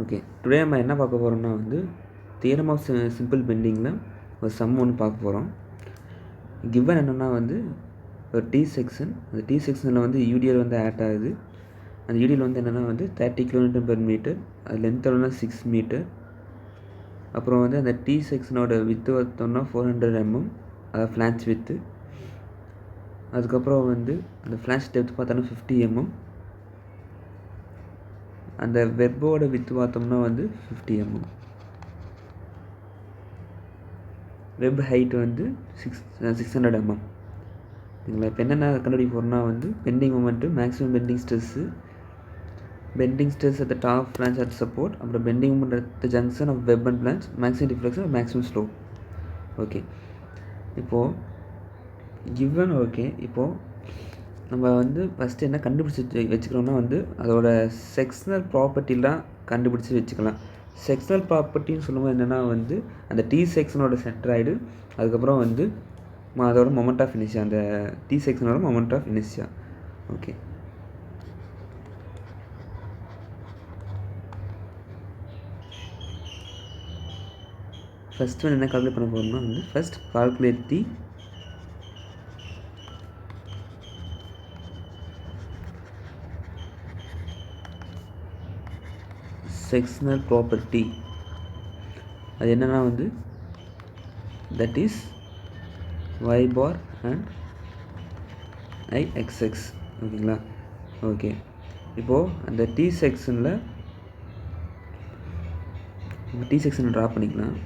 Okay, today நம்ம என்ன பார்க்க போகிறோம்னா வந்து தியரம் ஆஃப் சிம்பிள் பெண்டிங்கில் ஒரு சம் ஒன்று பார்க்க போகிறோம். கிவன் என்னென்னா வந்து ஒரு டி செக்ஷன், அந்த டி செக்ஷனில் வந்து யூடிஎல் வந்து ஆட் ஆகுது. அந்த யூடிஎல் வந்து என்னென்னா வந்து 30 km/m, அது லென்த் எவ்வளோனா 6 மீட்டர். அப்புறம் வந்து அந்த டி செக்ஷனோட வித்து பார்த்தோம்னா 400 mm, அதாவது ஃப்ளான்ச் வித்து. அதுக்கப்புறம் வந்து அந்த ஃப்ளான்ச் டெப்த் பார்த்தோன்னா 50 mm. அந்த வெப்போட வித்து பார்த்தோம்னா வந்து 50 mm. வெப் ஹைட் வந்து 600 mm. சரிங்களா? இப்போ என்னென்ன கண்டுபிடிக்க போகிறோம்னா வந்து bending moment, maximum bending stress, bending stress at the top flange at support, அப்புறம் bending moment at the junction of web and flange, maximum deflection, maximum slope. Okay, இப்போது given. Okay, இப்போது நம்ம வந்து ஃபஸ்ட்டு என்ன கண்டுபிடிச்சி வச்சுக்கிறோம்னா வந்து அதோட செக்ஷனல் ப்ராப்பர்ட்டிலாம் கண்டுபிடிச்சி வச்சுக்கலாம். செக்ஷனல் ப்ராப்பர்ட்டின்னு சொல்லும்போது என்னென்னா வந்து அந்த டி செக்ஷனோட சென்ட்ராய்டு, அதுக்கப்புறம் வந்து அதோட மொமெண்ட் ஆஃப் இனர்ஷியா, அந்த டி செக்ஷனோட moment of inertia. Okay, first வந்து என்ன கால்குலேட் பண்ண போகிறோம்னா வந்து first calculate the sectional property. அது என்னென்னா வந்து that is y bar and ixx. ஓகேங்களா? ஓகே, இப்போது அந்த டி செக்ஷனில் ட்ரா பண்ணிக்கலாம்.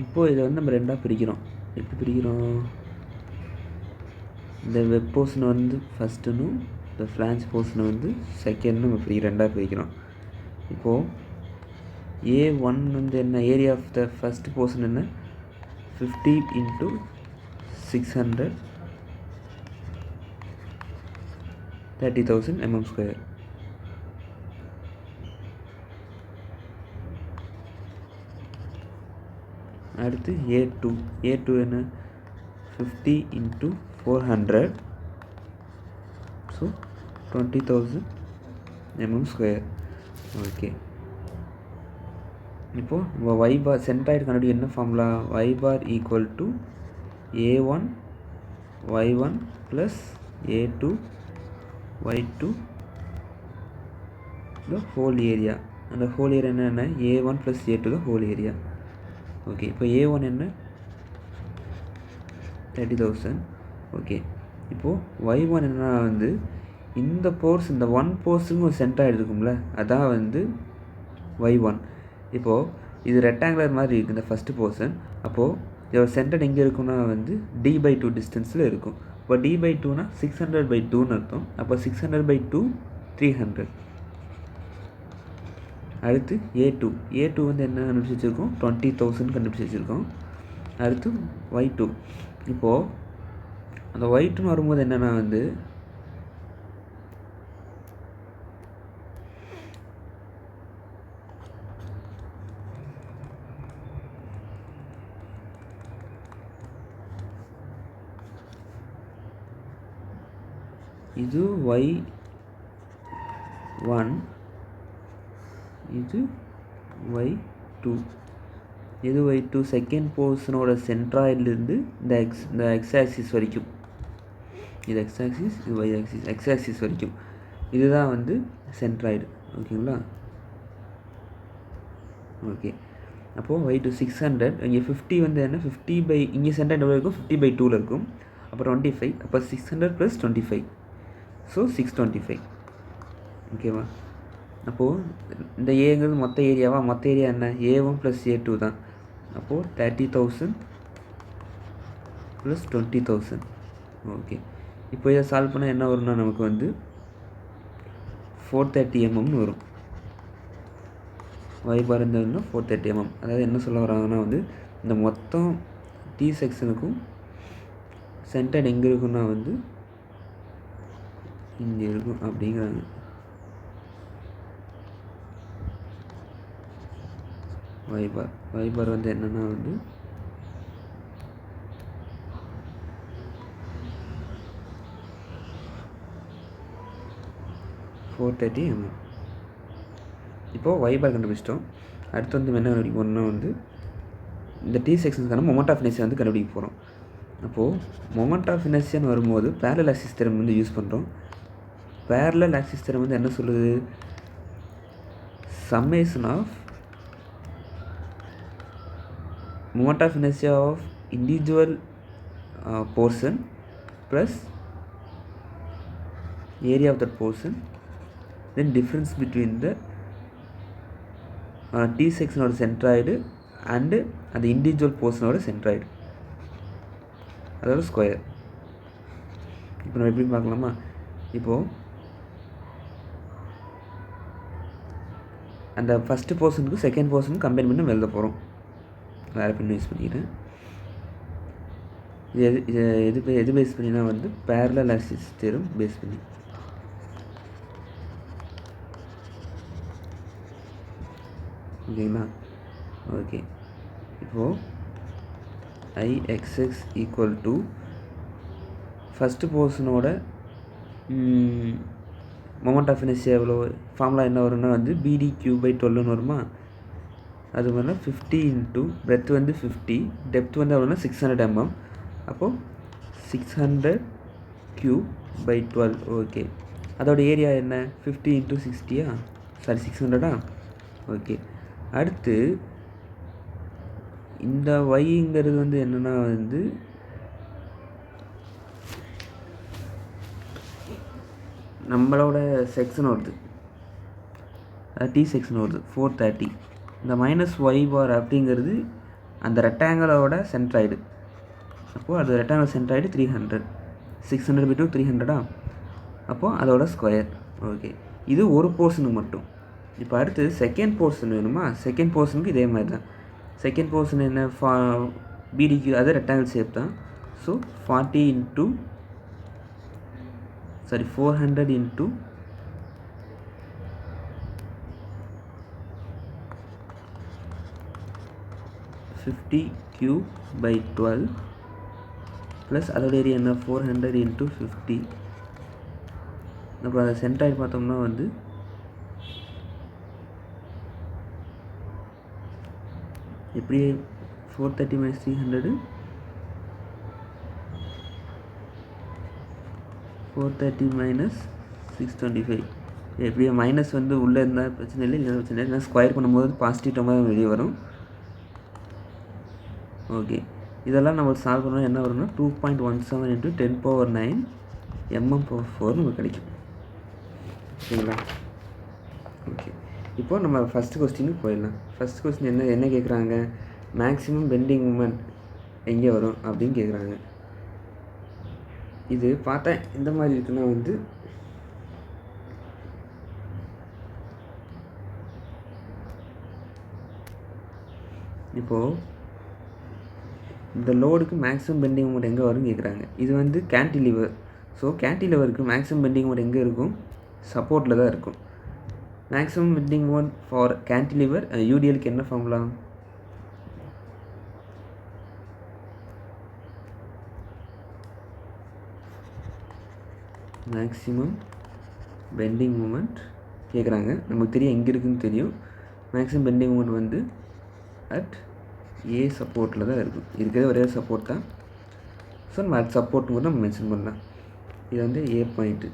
இப்போது இதை வந்து நம்ம ரெண்டாக பிரிக்கிறோம். எப்படி பிரிக்கிறோம்? இந்த வெப் போர்ஷனை வந்து ஃபஸ்ட்டுன்னும் இந்த ஃப்ளான்ச் போர்ஷனை வந்து செகண்ட்னு நம்ம ரெண்டாக பிரிக்கிறோம். இப்போது A1 வந்து என்ன, area of the first portion என்ன, 50 × 600, 30,000 mm². அடுத்து A2 என்ன, 50 × 400, ஸோ 20,000 mm². ஓகே, இப்போது y பார் சென்ட்ராய்டு கண்டுபிடி என்ன formula, y bar equal to A1 y1 plus A2 y2 the whole area. அந்த ஹோல் ஏரியா என்ன, A1 plus A2 the whole area. Okay, இப்போ A1 என்ன, 30,000. Okay, இப்போது y1 என்ன வந்து இந்த போர்ஸ், இந்த 1 போர்ஸுக்கும் ஒரு சென்ட்ராய்டு இருக்கும்ல, அதான் வந்து y1. இப்போது இது ரெக்டாங்குலர் மாதிரி இருக்குது இந்த ஃபஸ்ட்டு போர்ஷன். அப்போது இதோட சென்டர் எங்கே இருக்குன்னா வந்து d/2 டிஸ்டன்ஸில் இருக்கும். இப்போ d/2னா 600/2ன்னு அர்த்தம். அப்போ 600/2 300. அடுத்து A2 வந்து என்ன கண்டுபிடிச்சி வச்சுருக்கோம், 20,000 கண்டுபிடிச்சி வச்சுருக்கோம். அடுத்து y2. இப்போது அந்த y2ன்னு வரும்போது என்னென்னா வந்து இது y1, இது y2. இது y2 செகண்ட் போர்ஷனோட சென்ட்ராய்ட்லேருந்து இந்த எக்ஸ் ஆக்சிஸ் வரைக்கும், இது எக்ஸ் ஆக்சிஸ், இது y ஆக்சிஸ், எக்ஸ் ஆக்சிஸ் வரைக்கும் இதுதான் வந்து சென்ட்ராய்டு. ஓகேங்களா? ஓகே, அப்போது y2 600, இங்கே 50 வந்து என்ன 50 பை இங்கே சென்டர் எவ்வளோ இருக்கும் 50/2 இருக்கும். அப்போ 25, அப்போ 600 + 25, ஸோ 625. ஓகேவா? அப்போது இந்த ஏங்கிறது மொத்த ஏரியாவா, மொத்த ஏரியா என்ன A1 + A2 தான். அப்போது 30,000 + 20,000. ஓகே, இப்போ இதை சால்வ் பண்ணால் என்ன வரும்னா நமக்கு வந்து 430 mm வரும். y பார் இருந்ததுன்னா 430 mm. அதாவது என்ன சொல்ல வராங்கன்னா வந்து இந்த மொத்தம் T செக்ஷனுக்கும் சென்டர் எங்கே இருக்குன்னா வந்து இங்கே இருக்கும் அப்படிங்கிறாங்க. y பார் வந்து என்னென்னா வந்து $430 mm. இப்போது y பார் கண்டுபிடிச்சிட்டோம். அடுத்து வந்து என்ன கண்டுபிடிக்கணும்னா வந்து இந்த T செக்ஷனுக்கான மொமெண்ட் ஆஃப் இனர்ஷியா வந்து கண்டுபிடிக்க போகிறோம். அப்போது மொமெண்ட் ஆஃப் இனர்ஷியான்னு வரும்போது பேரலல் ஆக்சிஸ் தியரம் வந்து யூஸ் பண்ணுறோம். பேரலல் ஆக்சிஸ் தியரம் வந்து என்ன சொல்லுது, summation of moment of inertia of individual portion plus area of that portion, then difference between the T செக்ஷனோட சென்ட்ராய்டு அண்டு அந்த இண்டிவிஜுவல் போர்ஷனோட சென்ட்ராய்டு, அதாவது ஸ்கொயர். இப்போ நம்ம எப்படி பார்க்கலாமா, இப்போது அந்த ஃபஸ்ட்டு போர்ஷனுக்கு செகண்ட் போர்ஷனுக்கு கம்பைன் பண்ணி எழுத போகிறோம். வேறு பின் யூஸ் பண்ணிக்கிறேன். எது பேஸ் பண்ணினா வந்து பேரலல் ஆக்சிஸ் தியரம் பேஸ் பண்ணி. ஓகேங்களா? ஓகே, இப்போது IXX = ஃபஸ்ட்டு போர்ஷனோட மொமெண்ட் ஆஃப் இனர்ஷியா எவ்வளோ, ஃபார்முலா என்ன வரும்னா வந்து BD3/12 வருமா. அது மாதிரினா 50 இன்ட்டு பிரெத் வந்து 50, டெப்த் வந்து எவ்வளோனா 600 mm. அப்போது 600³/12. ஓகே, அதோட ஏரியா என்ன 50 × 60 சாரி 600. ஓகே, அடுத்து இந்த yங்கிறது வந்து என்னென்னா வந்து நம்மளோட செக்ஷன் வருது, T செக்ஷன் வருது 430. இந்த -y பார் அப்படிங்கிறது அந்த ரெக்டாங்கிளோட சென்ட்ராய்டு. அப்போது அது ரெக்டாங்கிள் சென்ட்ராய்டு 300, 600/2 300. அப்போது அதோட ஸ்கொயர். ஓகே, இது ஒரு போர்ஷனுக்கு மட்டும். இப்போ அடுத்து செகண்ட் போர்ஷன் வேணுமா, செகண்ட் போர்ஷனுக்கு இதே மாதிரி தான். செகண்ட் போர்ஷன் என்ன BDQ, அது ரெக்டாங்கிள் ஷேப் தான். ஸோ 400 × 50³/12 ப்ளஸ் அதோட ஏரியா என்ன 400 × 50. அப்புறம் அதை சென்ட்ராய்டு பார்த்தோம்னா வந்து எப்படி 430 - 300 430 - 625. எப்படியே மைனஸ் வந்து உள்ளே இருந்தால் பிரச்சனை இல்லை, இல்லை பிரச்சனை இல்லை. ஸ்கொயர் பண்ணும்போது பாசிட்டிவ் டேர்மாக வெளியே வரும். ஓகே, இதெல்லாம் நம்ம சால்வ் பண்ணால் என்ன வரும்னா 2.17 × 10⁹ mm/4 நமக்கு கிடைக்கும். ஓகேங்களா? ஓகே, இப்போது நம்ம ஃபஸ்ட்டு கொஸ்டினுக்கு போயிடலாம். ஃபஸ்ட் கொஸ்டின் என்ன கேட்குறாங்க, மேக்ஸிமம் பெண்டிங் மூமெண்ட் எங்கே வரும் அப்படின்னு கேட்குறாங்க. இது பார்த்தா இந்த மாதிரி இருக்குன்னா வந்து இப்போது இந்த லோடுக்கு மேக்ஸிமம் பெண்டிங் மூமெண்ட் எங்கே வரும்னு கேட்குறாங்க. இது வந்து கேன்டிலிவர். ஸோ கேன்டிலிவருக்கு மேக்ஸிமம் பெண்டிங் மூமெண்ட் எங்கே இருக்கும், சப்போர்ட்டில் தான் இருக்கும். Maximum bending moment for cantilever UDLக்கு என்ன ஃபார்முலா, மேக்ஸிமம் பெண்டிங் மூமெண்ட் கேட்குறாங்க. நமக்கு தெரியும் எங்கே இருக்குதுன்னு தெரியும். மேக்ஸிமம் பெண்டிங் மூமெண்ட் வந்து அட் A சப்போர்ட்டில் தான் இருக்கும். இருக்கிறது ஒரே சப்போர்ட் தான். ஸோ நம்ம அட் சப்போர்ட்டுங்க நம்ம மென்ஷன் பண்ணலாம். இது வந்து A பாயிண்ட்டு,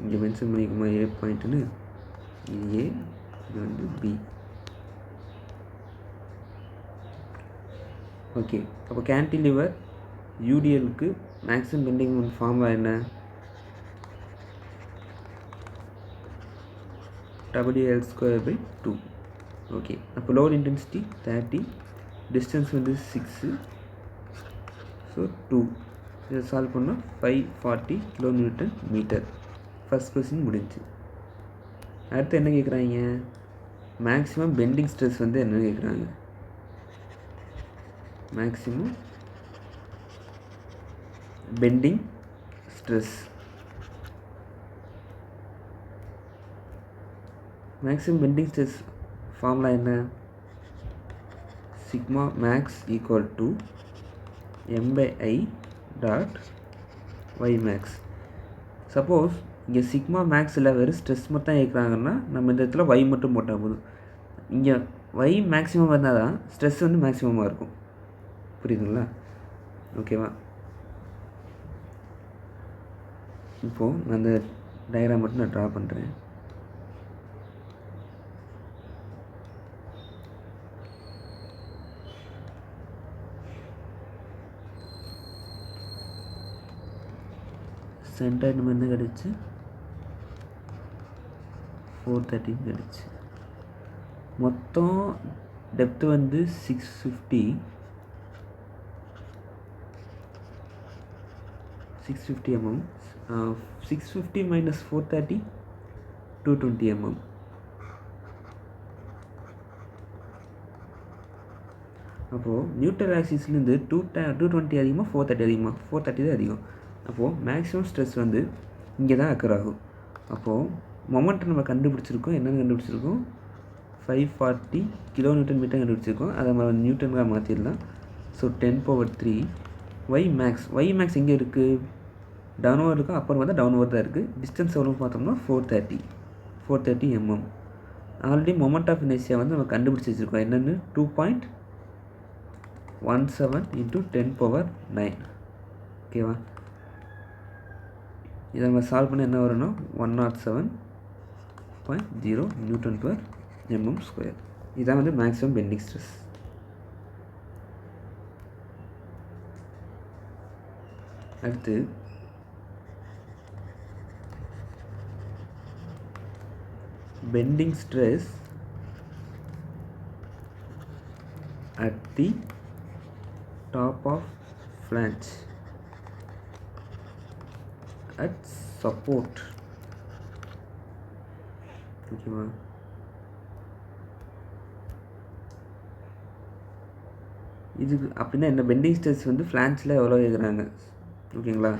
இங்கே மென்ஷன் பண்ணிக்குமா A பாயிண்ட்டுன்னு. இது A, இது வந்து B. ஓகே, அப்போ கேன்டிலிவர் யூடிஎலுக்கு மேக்ஸிமம் பெண்டிங் மொமெண்ட் ஃபார்முலா என்ன? WL²/2. ஓகே, அப்போ லோட் இன்டென்சிட்டி 30, டிஸ்டன்ஸ் வந்து 6, ஸோ 2. இதை சால்வ் பண்ணால் 540 kN/m. ஃபஸ்ட் கொஸ்டின் முடிஞ்சு. அடுத்து என்ன கேட்குறாங்க? மேக்ஸிமம் பெண்டிங் ஸ்ட்ரெஸ் வந்து என்ன கேட்குறாங்க? Maximum bending stress. Maximum bending stress formula என்ன? Sigma max equal to m/i dot y max. Suppose இங்கே சிக்மா மேக்ஸில் வெறும் ஸ்ட்ரெஸ் மட்டும் கேட்குறாங்கன்னா நம்ம இந்த இடத்துல y மட்டும் போட்டால் போதும். இங்கே y மேக்ஸிமம் வந்தால் தான் ஸ்ட்ரெஸ் வந்து மேக்ஸிமமாக இருக்கும். புரியுதுங்களா? ஓகேவா? இப்போது நான் அந்த டயக்ராம் மட்டும் நான் ட்ரா பண்ணுறேன். சென்டர் நம்ம என்ன கிடச்சி 430 கிடச்சி. மொத்தம் டெப்த்து வந்து 650 mm. 650 minus 430 220 mm. அப்போது நியூட்ரல் ஆக்சிஸ்லேருந்து 220 அதிகமாக 430 அதிகமாக 430 தான் அதிகம். அப்போது மேக்ஸிமம் ஸ்ட்ரெஸ் வந்து இங்கே தான் அக்கர் ஆகும். அப்போது மொமெண்ட் நம்ம கண்டுபிடிச்சிருக்கோம். என்னென்னு கண்டுபிடிச்சிருக்கோம்? 540 kN/m கண்டுபிடிச்சிருக்கோம். அதை நம்ம நியூட்டனாக மாற்றிடலாம். ஸோ 10⁻³ y மேக்ஸ் எங்கே இருக்குது? டவுன்வர்ட் இருக்கும். அப்புறம் பார்த்தா டவுன்வர்ட் தான் இருக்குது. டிஸ்டன்ஸ் எவ்வளோ பார்த்தோம்னா 430 mm. Already moment of inertia வந்து நம்ம கண்டுபிடிச்சி வச்சுருக்கோம். என்னென்னு 2.17 × 10⁻⁹. ஓகேவா? இதை நம்ம சால்வ் பண்ண என்ன வரும்னா 107.0 Nm². இதான் வந்து மேக்ஸிமம் பெண்டிங் ஸ்ட்ரெஸ். அடுத்து bending stress at the top of flange at support. ஓகேவா? இதுக்கு அப்படின்னா என்ன? பெண்டிங் ஸ்ட்ரெஸ் வந்து ஃப்ளான்ச்சில் எவ்வளோ கேட்குறாங்க. ஓகேங்களா?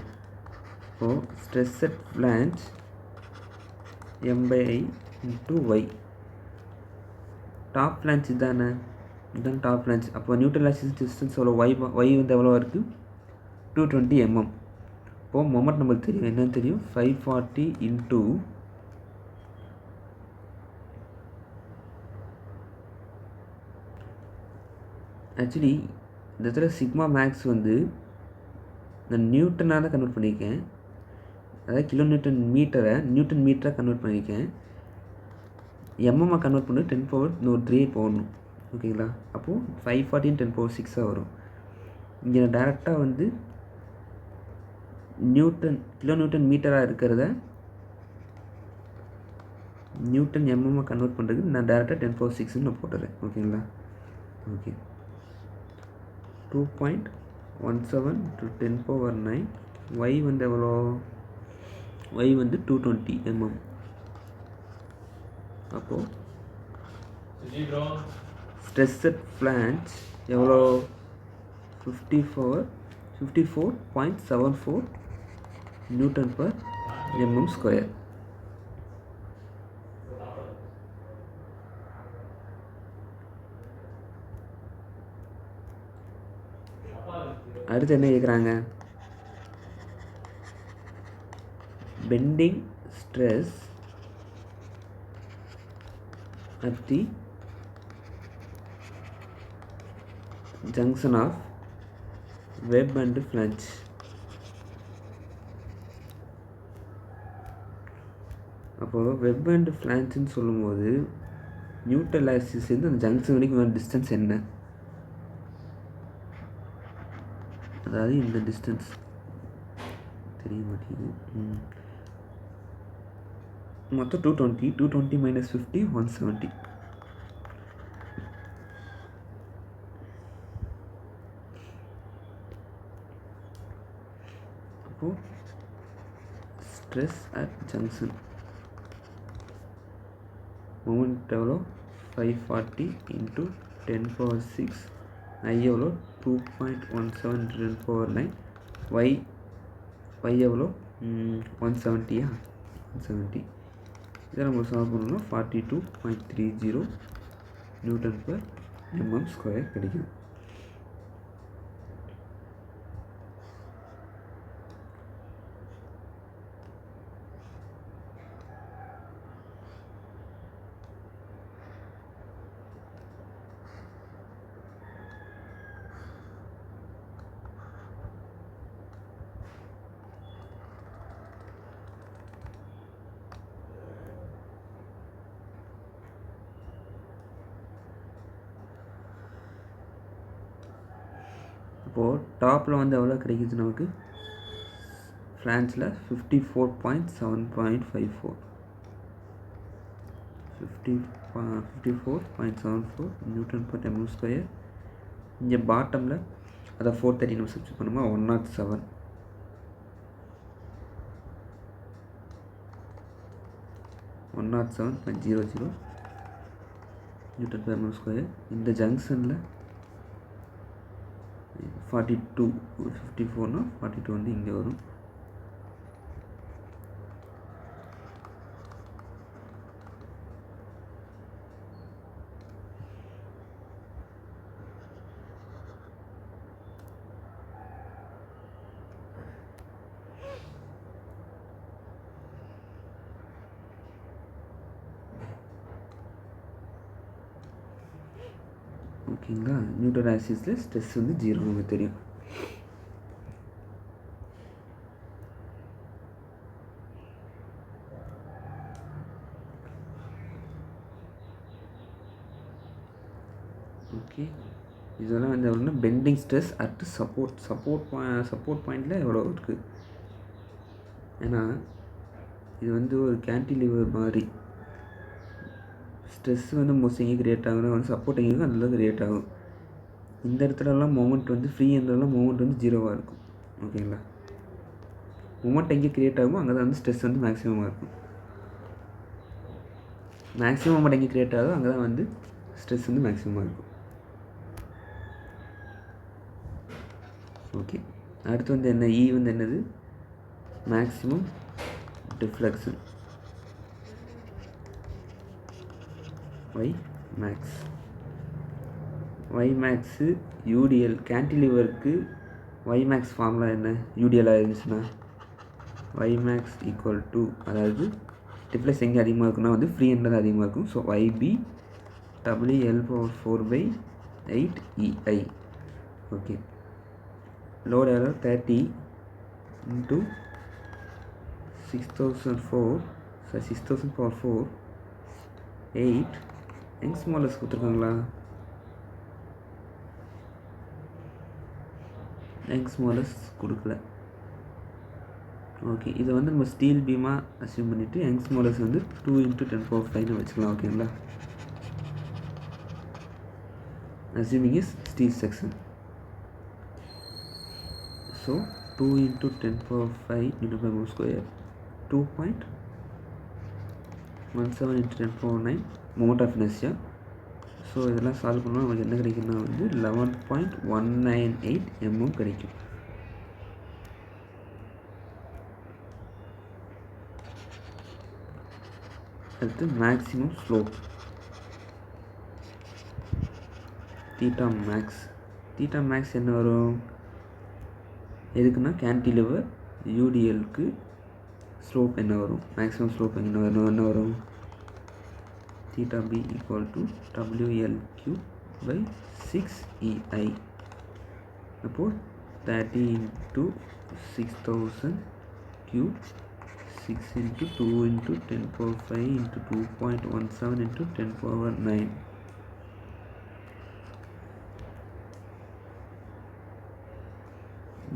So stress at flange m/i × y. Top flange இதுதானே? இதுதான் டாப் ஃப்ளான்ச். அப்போ நியூட்ரல் ஆக்சிஸ் டிஸ்டன்ஸ் எவ்வளோ? y வந்து எவ்வளோ இருக்குது? 220 mm. இப்போது மொமெண்ட் நம்மளுக்கு தெரியும். என்னன்னு தெரியும்? 540 × ஆக்சுவலி இந்த இடத்துல சிக்மா மேக்ஸ் வந்து நான் நியூட்டனாக தான் கன்வெர்ட் பண்ணியிருக்கேன். அதாவது kN/m நியூட்டன் மீட்டராக கன்வெர்ட் பண்ணியிருக்கேன். எம்எம்மாக கன்வெர்ட் பண்ணி 10⁻³ போடணும். ஓகேங்களா? அப்போது 540 × 10⁻6 வரும். இங்கே நான் டேரெக்டாக வந்து kN/m இருக்கிறத நியூட்டன் எம்எம்மாக கன்வெர்ட் பண்ணுறதுக்கு நான் டேரெக்டாக 10⁻6 நான் போட்டுறேன். ஓகேங்களா? ஓகே, 2.17 × 10⁻⁹. y வந்து எவ்வளோ? y வந்து 220 mm. அப்போது ஸ்ட்ரெஸ் அட் ஃப்ளான்ச் எவ்வளோ? 54.74 Nm². அடுத்து என்ன கேட்குறாங்க? Bending stress at the junction of web and flange. அப்போது வெப் அண்ட் ஃப்ளான்ச்சுன்னு சொல்லும்போது நியூட்ரல் ஆக்சிஸ்லேருந்து அந்த ஜங்ஷன் வரைக்கும் டிஸ்டன்ஸ் என்ன? அதாவது இந்த டிஸ்டன்ஸ் தெரிய மாட்டேங்குது. மொத்தம் 220 minus 50 170. அப்போது ஸ்ட்ரெஸ் அட் ஜங்ஷன் மூமெண்ட் எவ்வளோ 540 × 10⁶. I எவ்வளோ 2.17 × 10⁹. y எவ்வளோ 170. 170 இதை நம்ம சால்வ் பண்ணோம்னா 42.30 Nm² கிடைக்கும். இப்போது டாப்பில் வந்து எவ்வளோ கிடைக்குது நமக்கு ஃப்ளான்ஸில் 54.754 54.74 Nm². இங்கே பாட்டமில் அதை 430 நம்ம சப்ஸ்டிட் பண்ணுமா 107 107.00 Nm². இந்த ஜங்ஷனில் 42 54னா 42 வந்து இங்கே வரும். ஓகேங்களா. நியூட்டன் ஆக்சிஸில் ஸ்ட்ரெஸ் வந்து 0 நமக்கு தெரியும். ஓகே, இதெல்லாம் வந்து எவ்வளோனா பெண்டிங் ஸ்ட்ரெஸ் அட் சப்போர்ட் பாயிண்டில் எவ்வளோ இருக்குது. ஏன்னா இது வந்து ஒரு கேன்டிலிவர் மாதிரி. ஸ்ட்ரெஸ் வந்து மோஸ்ட் எங்கே கிரியேட் ஆகுனா வந்து சப்போர்ட் எங்கே இருக்கும் அதில் கிரியேட் ஆகும். இந்த இடத்துலலாம் மொமெண்ட் வந்து ஃப்ரீ எண்டெல்லாம் மொமெண்ட் வந்து 0வாக இருக்கும். ஓகேங்களா. மொமெண்ட் எங்கே கிரியேட் ஆகுமோ அங்கே தான் வந்து ஸ்ட்ரெஸ் வந்து மேக்ஸிமமாக இருக்கும். மேக்ஸிமம் மொமெண்ட் எங்கே கிரியேட் ஆகுதோ அங்கே தான் வந்து ஸ்ட்ரெஸ் வந்து மேக்ஸிமமாக இருக்கும். ஓகே, அடுத்து வந்து என்ன இ வந்து என்னது maximum deflection y max UDL கேன்டிலிவருக்கு y மேக்ஸ் ஃபார்முலா என்ன யூடிஎல் இருந்துச்சுன்னா y மேக்ஸ் ஈக்குவல் டு, அதாவது டிஃப்ளெக்ஸ் எங்கே அதிகமாக இருக்குன்னா வந்து ஃப்ரீ எண்டில் அதிகமாக இருக்கும். So YB WL/4/8 EI. Okay, load எவ்வளோ 30 × 6000/4 8 யங்ஸ் மாடல்ஸ் கொடுத்துருக்காங்களா? யங்ஸ் மாடல்ஸ் கொடுக்கல. ஓகே, இதை வந்து நம்ம ஸ்டீல் பீமாக அஸ்யூம் பண்ணிவிட்டு யங்ஸ் மாடல்ஸ் வந்து 2 × 10⁵ வச்சுக்கலாம். ஓகேங்களா. Assuming is steel section. So 2 × 10⁵ Nm², 2.17 × 10⁹ moment of inertia. So இதெல்லாம் சால்வ் பண்ணால் நமக்கு என்ன கிடைக்குன்னா வந்து 11.198 mm கிடைக்கும். அடுத்து மேக்ஸிமம் ஸ்லோப் தீட்டா மேக்ஸ் என்ன வரும் எதுக்குன்னா கேன்டிலிவர் யூடிஎலுக்கு ஸ்லோப் என்ன வரும், மேக்ஸிமம் ஸ்லோப் என்ன வரும் theta b equal to WL/6EI. அப்போது 30 × 6000 cube 6 × 2 × 10⁵ × 2.17 × 10⁹.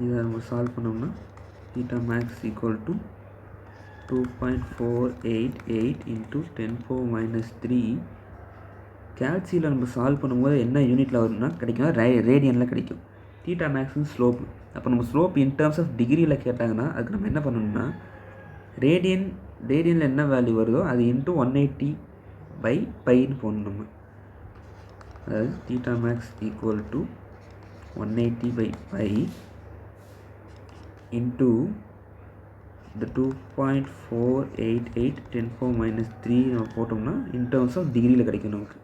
இதை நம்ம சால்வ் பண்ணோம்னா theta max equal to 2.488 into 10⁻³ கேல்சியில் நம்ம சால்வ் பண்ணும்போது என்ன யூனிட்டில் வரும்னா கிடைக்கும், ரேடியனில் கிடைக்கும். தீட்டா மேக்ஸின் ஸ்லோப். அப்போ நம்ம ஸ்லோப் இன் டேர்ம்ஸ் ஆஃப் டிகிரியில் கேட்டாங்கன்னா அதுக்கு நம்ம என்ன பண்ணணும்னா ரேடியனில் என்ன வேல்யூ வருதோ அது இன்ட்டு 180/πன்னு போடணும் நம்ம. அதாவது theta max equal to 180/π into இந்த 2.488 10⁻³ நம்ம போட்டோம்னா இன் டேர்ம்ஸ் ஆஃப் டிகிரியில் கிடைக்கும் நமக்கு.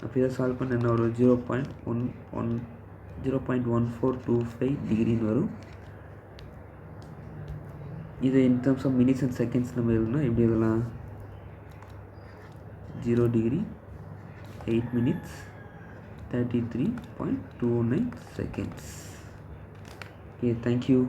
அப்போ இதை சால்வ் பண்ண என்ன வரும், 0.1425 டிகிரின்னு வரும். இது in terms of minutes and seconds நம்ம எழுதுனா எப்படி எழுதலாம், 0 degree 8 minutes 33.29 seconds. Okay, thank you.